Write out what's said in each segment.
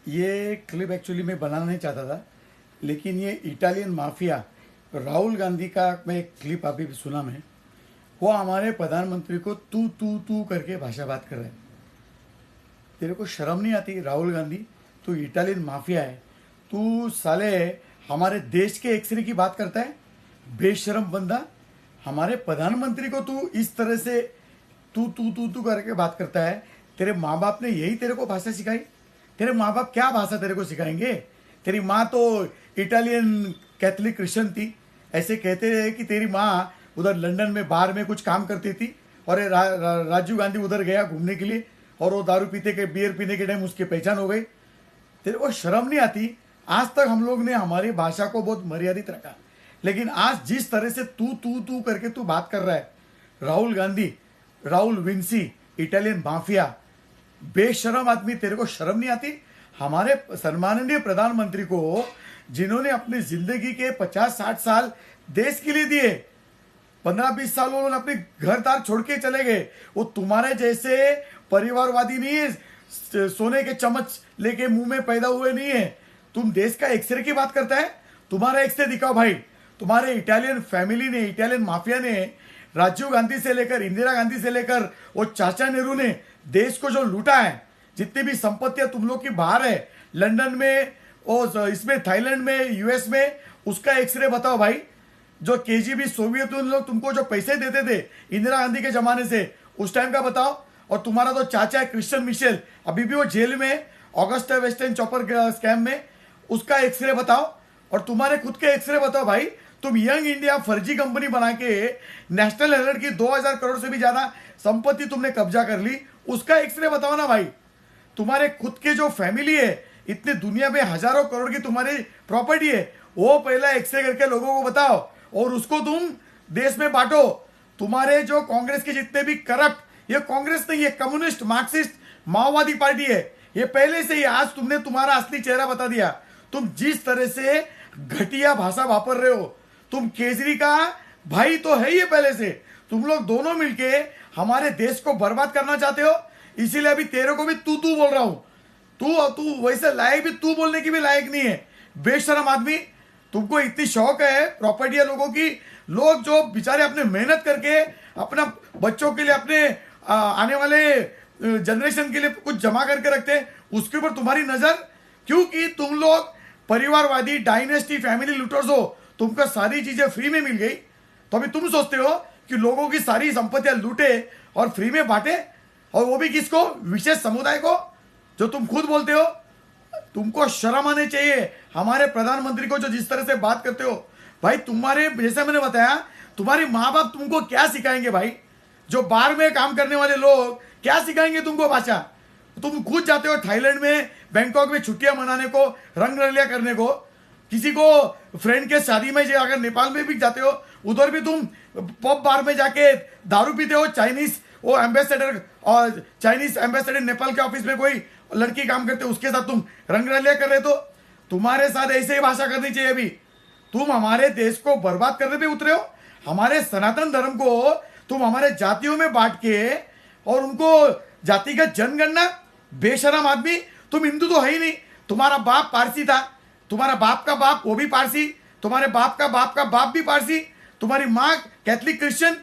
ये clip actually मैं बनाना नहीं चाहता था, लेकिन ये इटालियन माफिया राहुल गांधी का मैं एक क्लिप अभी भी सुना मैं। वो हमारे प्रधानमंत्री को तू करके भाषा बात कर रहा है। तेरे को शर्म नहीं आती राहुल गांधी? तू इटालियन माफिया है, तू साले हमारे देश के एक्सरे की बात करता है, बेशरम बंदा। हमारे प्रधानमंत्री को तू इस तरह से तू करके बात करता है। तेरे माँ बाप ने यही तेरे को भाषा सिखाई? तेरे माँ बाप क्या भाषा तेरे को सिखाएंगे? तेरी माँ तो इटालियन कैथोलिक क्रिश्चियन थी। ऐसे कहते हैं कि तेरी माँ उधर लंदन में बार में कुछ काम करती थी और राजीव गांधी उधर गया घूमने के लिए और वो दारू पीते के बियर पीने के टाइम उसकी पहचान हो गई। तेरे को शर्म नहीं आती? आज तक हम लोग ने हमारी भाषा को बहुत मर्यादित रखा, लेकिन आज जिस तरह से तू करके तू बात कर रहा है, Rahul Gandhi, Rahul Vinci, Italian mafia, बेशरम आदमी, तेरे को शर्म नहीं आती? हमारे सम्माननीय प्रधानमंत्री को जिन्होंने अपनी जिंदगी के 50-60 साल देश के लिए दिए, 15-20 साल उन्होंने अपने घर दार छोड़ के चले गए। वो तुम्हारे जैसे परिवारवादी नहीं है, सोने के चम्मच लेके मुंह में पैदा हुए नहीं है। तुम देश का एक्सरे की बात करता है? तुम्हारा एक्सरे दिखाओ भाई। तुम्हारे इटालियन फैमिली ने, इटालियन माफिया ने राजीव गांधी से लेकर इंदिरा गांधी से लेकर वो चाचा नेहरू ने देश को जो लूटा है, जितनी भी संपत्तियां तुम लोग की बाहर है, लंदन में और इसमें थाईलैंड में, यूएस में, उसका एक्सरे बताओ भाई। जो केजीबी सोवियत लोग तुमको जो पैसे देते थे इंदिरा गांधी के जमाने से, उस टाइम का बताओ। और तुम्हारा तो चाचा है क्रिश्चियन मिशेल, अभी भी वो जेल में, ऑगस्टा वेस्टर्न चॉपर स्कैम में, उसका एक्सरे बताओ। और तुम्हारे खुद के एक्सरे बताओ भाई। तुम यंग इंडिया फर्जी कंपनी बना के नेशनल हेराल्ड की 2000 करोड़ से भी ज्यादा संपत्ति तुमने कब्जा कर ली, उसका एक्सरे बताओ ना भाई। तुम्हारे खुद के जो फैमिली है, इतनी दुनिया में हजारों करोड़ की तुम्हारी प्रॉपर्टी है, वो पहला एक्सरे करके लोगों को बताओ और उसको तुम देश में बांटो। तुम्हारे जो कांग्रेस के जितने भी करप्ट, ये कांग्रेस नहीं है, कम्युनिस्ट, मार्क्सिस्ट, माओवादी पार्टी है ये पहले से ही। आज तुमने तुम्हारा असली चेहरा बता दिया। तुम जिस तरह से घटिया भाषा वापर रहे हो, तुम केजरी का भाई तो है ही पहले से। तुम लोग दोनों मिलके हमारे देश को बर्बाद करना चाहते हो, इसीलिए अभी तेरे को भी तू बोल रहा हूं। तू वैसे लायक भी, तू बोलने की भी लायक नहीं है, बेशरम आदमी। तुमको इतनी शौक है प्रॉपर्टी है लोगों की, लोग जो बेचारे अपने मेहनत करके अपना बच्चों के लिए, अपने आने वाले जनरेशन के लिए कुछ जमा करके रखते हैं, उसके ऊपर तुम्हारी नजर? क्योंकि तुम लोग परिवारवादी डायनेस्टी फैमिली लूटर्स हो। तुमको सारी चीजें फ्री में मिल गई, तो अभी तुम सोचते हो कि लोगों की सारी संपत्तियां लूटे और फ्री में बांटे, और वो भी किसको? विशेष समुदाय को, जो तुम खुद बोलते हो। तुमको शर्म आने चाहिए हमारे प्रधानमंत्री को जो जिस तरह से बात करते हो भाई। तुम्हारे जैसे मैंने बताया, तुम्हारे माँ बाप तुमको क्या सिखाएंगे भाई? जो बाहर में काम करने वाले लोग क्या सिखाएंगे तुमको भाषा? तुम खुद जाते हो थाईलैंड में, बैंकॉक में छुट्टियां मनाने को, रंग रलिया करने को, किसी को फ्रेंड के शादी में अगर नेपाल में भी जाते हो, उधर भी तुम पब बार में जाके दारू पीते हो। चाइनीज वो एम्बेसडर और चाइनीज एम्बेसडर नेपाल के ऑफिस में कोई लड़की काम करते हो, उसके साथ तुम रंग रलिया कर रहे। तो तुम्हारे साथ ऐसे ही भाषा करनी चाहिए अभी। तुम हमारे देश को बर्बाद करने पे उतरे हो। हमारे सनातन धर्म को तुम हमारे जातियों में बांट के और उनको जातिगत जनगणना, बेशरम आदमी। तुम हिंदू तो है ही नहीं। तुम्हारा बाप पारसी था, तुम्हारा बाप का बाप वो भी पारसी, तुम्हारे बाप का बाप भी पारसी, तुम्हारी माँ कैथलिक क्रिश्चियन,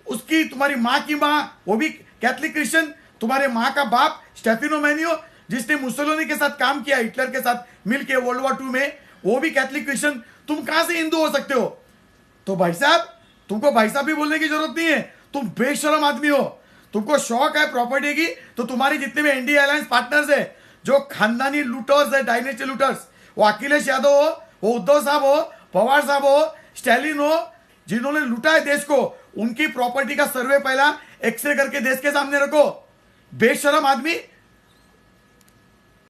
उसकी तुम्हारी माँ की माँ वो भी कैथलिक क्रिश्चियन, तुम्हारे माँ का बाप स्टेफिनो मैनियो जिसने मुसोलिनी के साथ काम किया, हिटलर के साथ मिलके वर्ल्ड वॉर 2 में, वो भी कैथलिक क्रिश्चियन। तुम कहां से हिंदू हो सकते हो? तो भाई साहब, तुमको भाई साहब भी बोलने की जरूरत नहीं है। तुम बेशरम आदमी हो। तुमको शौक है प्रॉपर्टी की, तो तुम्हारी जितने भी एनडीए अलायंस पार्टनर्स है, जो खानदानी लूटर्स है, डायनेस्टी लूटर्स, वो अखिलेश यादव हो, वो उद्धव साहब हो, पवार साहब हो, स्टैलिन हो, जिन्होंने लूटा है देश को, उनकी प्रॉपर्टी का सर्वे पहला एक्सरे करके देश के सामने रखो। बेशरम आदमी।